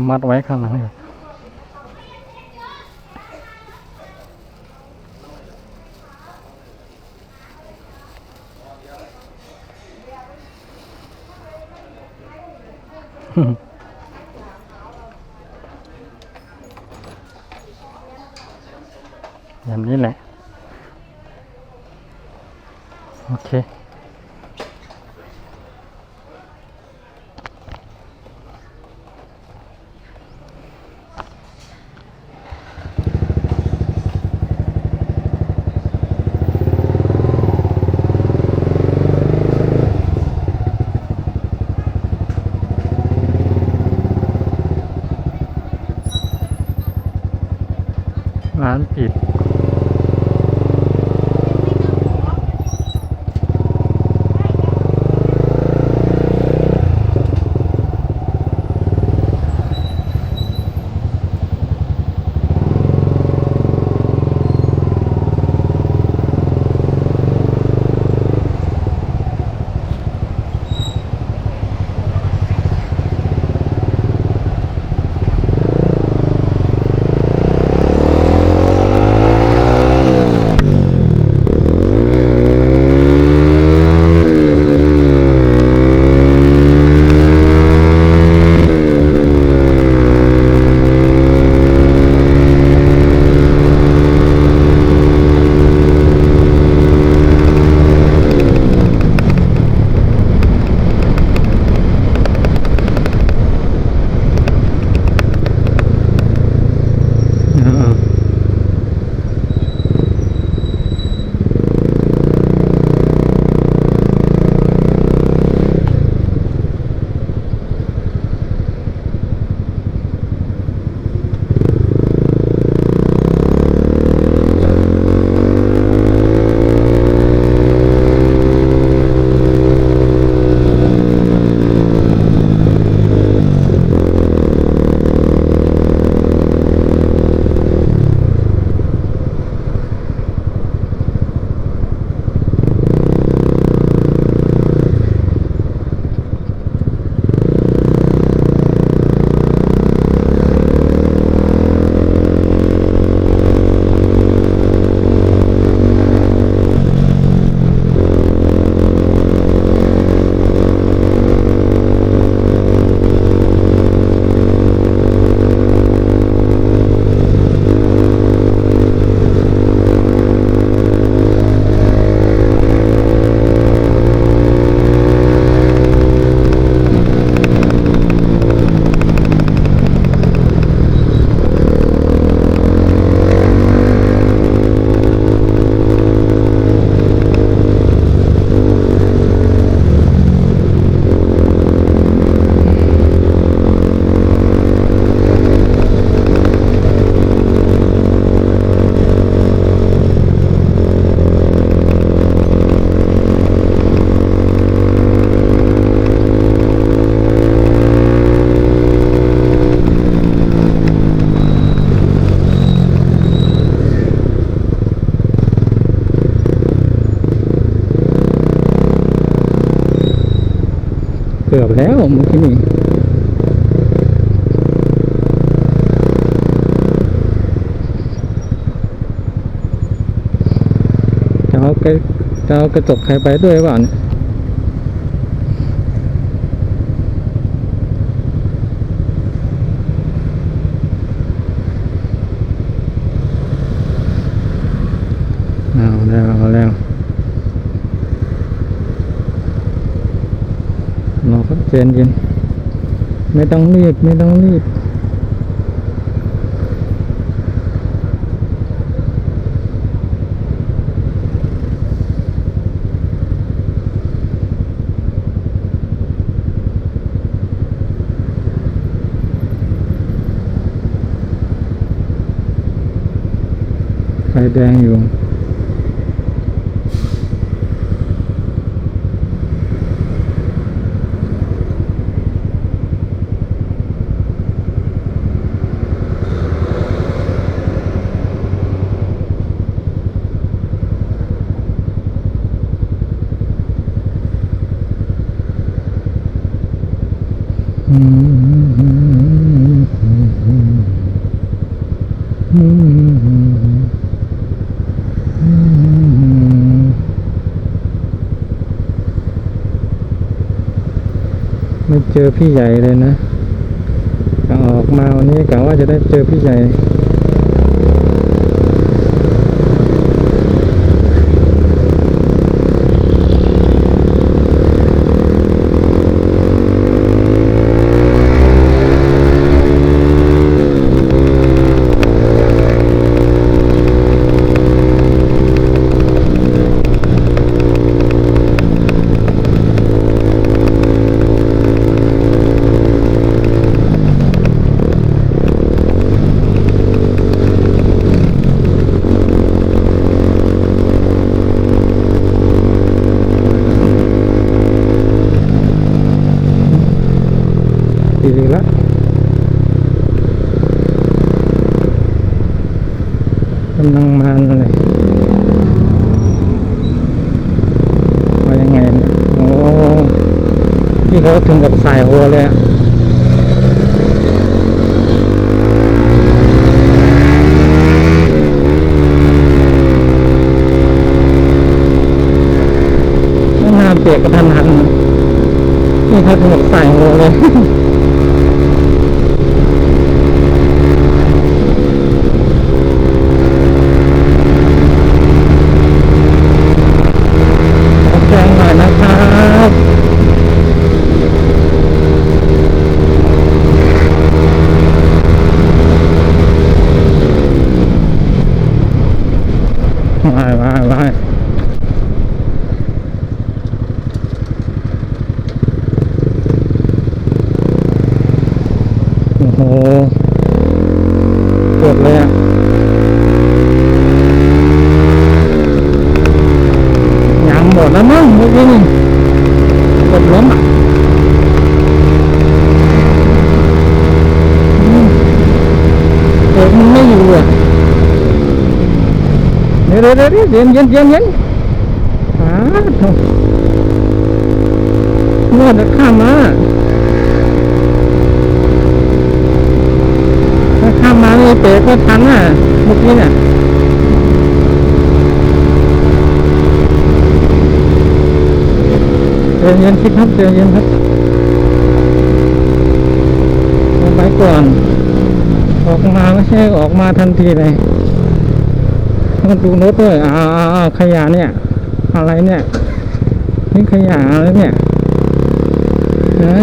มัดไว้ข้างหลังอยู่อย่างนี้แหละโอเคร้านปิดเกือบแล้วเมื่อกี้นี่จะเอากระจกใครไปด้วยบ้างเอาแล้วเราก็เย็นไม่ต้องรีบไฟแดงอยู่ อืม ไม่เจอพี่ใหญ่เลยนะออกมาวันนี้กะว่าจะได้เจอพี่ใหญ่ดีละกำลังมาเลยว่ายังไงเนี่ยโอ้พี่เขาถึงกับสายหัวเลยอะไม่น่าเบรกกระทันหันพี่เขาถึงกับสายหัวเลยแจ้งหน่อยนะครับไปโอ้โหปวดเลยอ่ะยางหมดแล้วมั้งเมื่อกี้นี่กดล้มอ่ะเบรกมันไม่อยู่อ่ะเดี๋ยวเย็นนวดข้ามมาถ้าข้ามมาไม่เบรกก็ทันอ่ะเมื่อกี้เนี่ยเย็นสิครับเย็นครับเอาไปก่อนออกมาไม่ใช่ออกมาทันทีเลยต้องดูรถด้วยขยะเนี่ยอะไรเนี่ยนี่ขยะอะไรเนี่ยนะ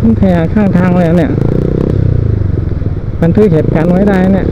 นี่ขยะข้างทางเลยเนี่ยบันทึกเหตุการณ์ไว้ได้เนี่ย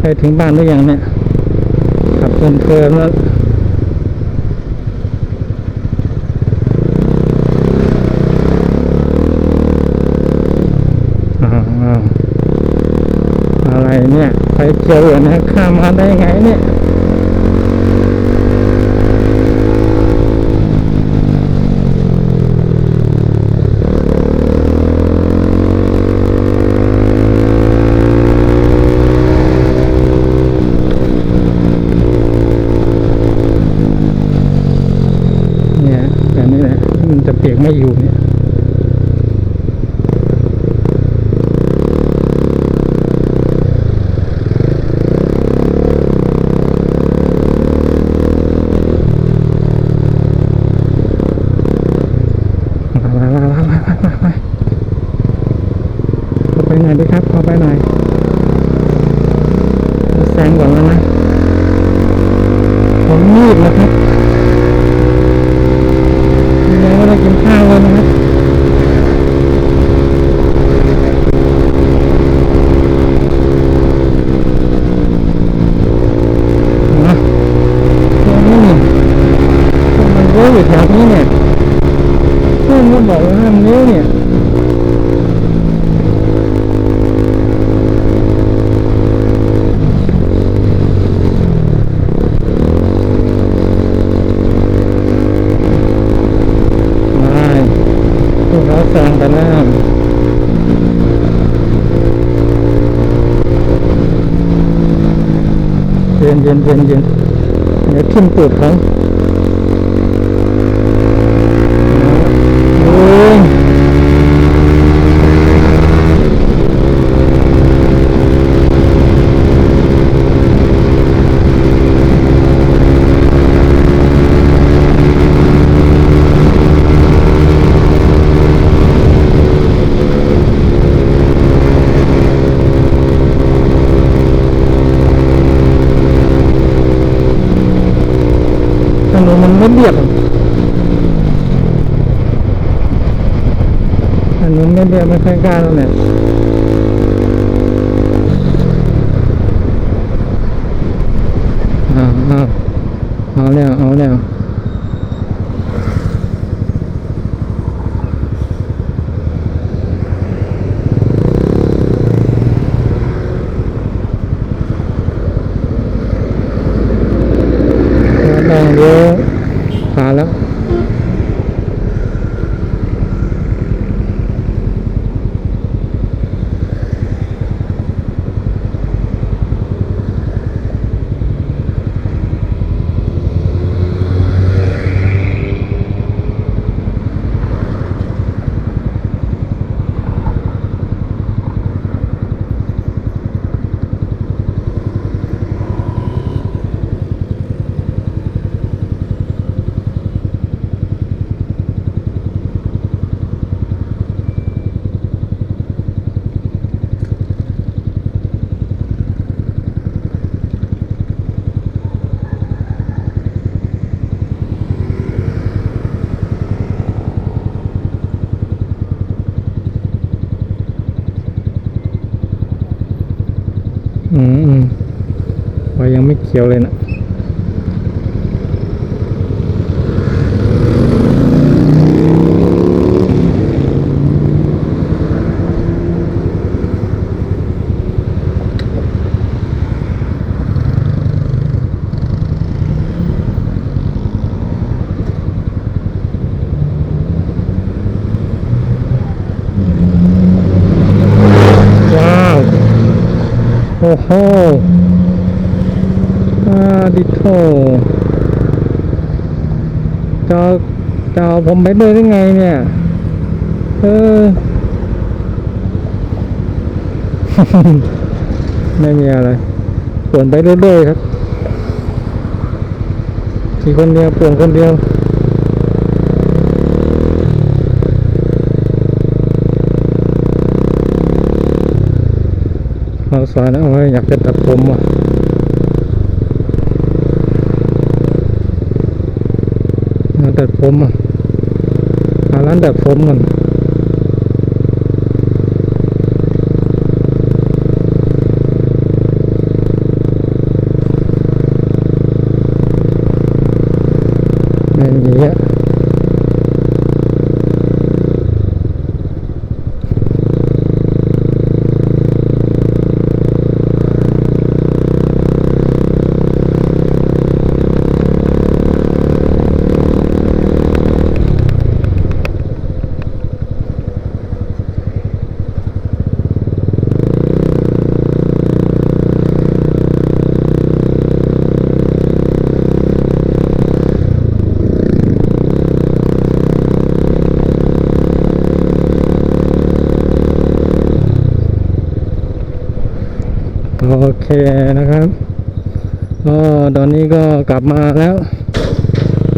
ไปถึงบ้านหรือยังเนี่ยขับเพลินๆแล้วอะไรเนี่ยไปเจอนะข้ามมาได้ไงเนี่ยแบบนี้แหละมันจะเปียกไม่อยู่เนี่ยไปไหนดีครับพอไปหน่อยแซงก่อนแล้วนะผมมืดนะครับยังไม่ได้กินข้าวเลยนะครับตรงนี้นี่มันเยอะอยู่แถวนี้เนี่ยเพื่อนก็บอกว่าห้ามเลี้ยวเนี่ยเราแซงไปแล้วเย็น เดี๋ยวทิ่มตูดเขาโอ้ยถนนมันไม่เรียบถนนไม่เรียบไม่ค่อยกล้าแล้วเนี่ยเอาแล้วเอาแล้วดังเดียวผ่านแล้วไฟยังไม่เขียวเลยนะว้าวโอ้โหดิโถจะเอาผมไปด้วยได้ไงเนี่ยไม่มีอะไรป่วนไปเรื่อยๆครับขี่คนเดียวป่วนคนเดียวเอาสายนะเอาไว้อยากจะตัดผมอ่ะตัดผมอ่ะร้านตัดผมกันไม่มีอ่ะโอเคนะครับก็ตอนนี้ก็กลับมาแล้ว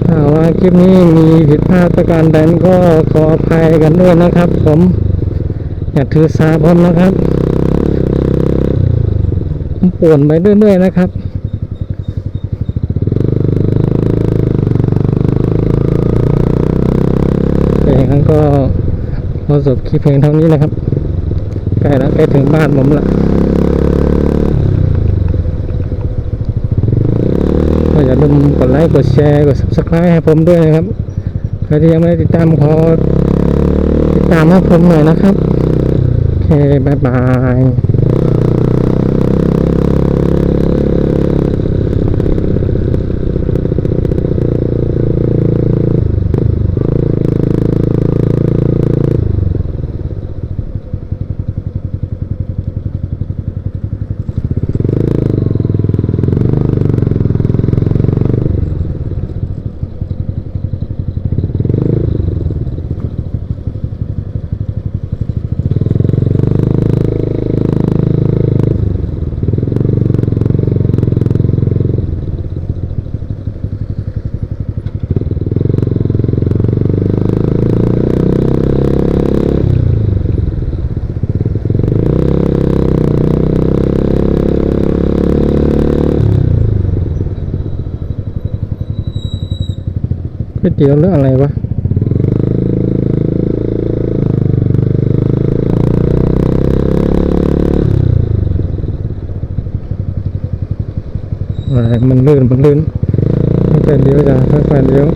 ถ้าว่าคลิปนี้มีผิดพลาดประการใดก็ขออภัยกันด้วยนะครับผมอย่าถือสาผมนะครับผมป่วนไปเรื่อยๆนะครับอย่างนั้นก็ขอจบคลิปเพียงเท่านี้นะครับใกล้แล้วใกล้ถึงบ้านผมละก็อย่าลืมกดไลค์กดแชร์กด Subscribe ให้ผมด้วยนะครับใครที่ยังไม่ได้ติดตามขอติดตามให้ผมหน่อยนะครับโอเคบ๊ายบาย เตี๋ยวหรืออะไรวะอะไรมันลื่นไม่ใช่เลี้ยวจ้ะค่อยๆเลี้ยว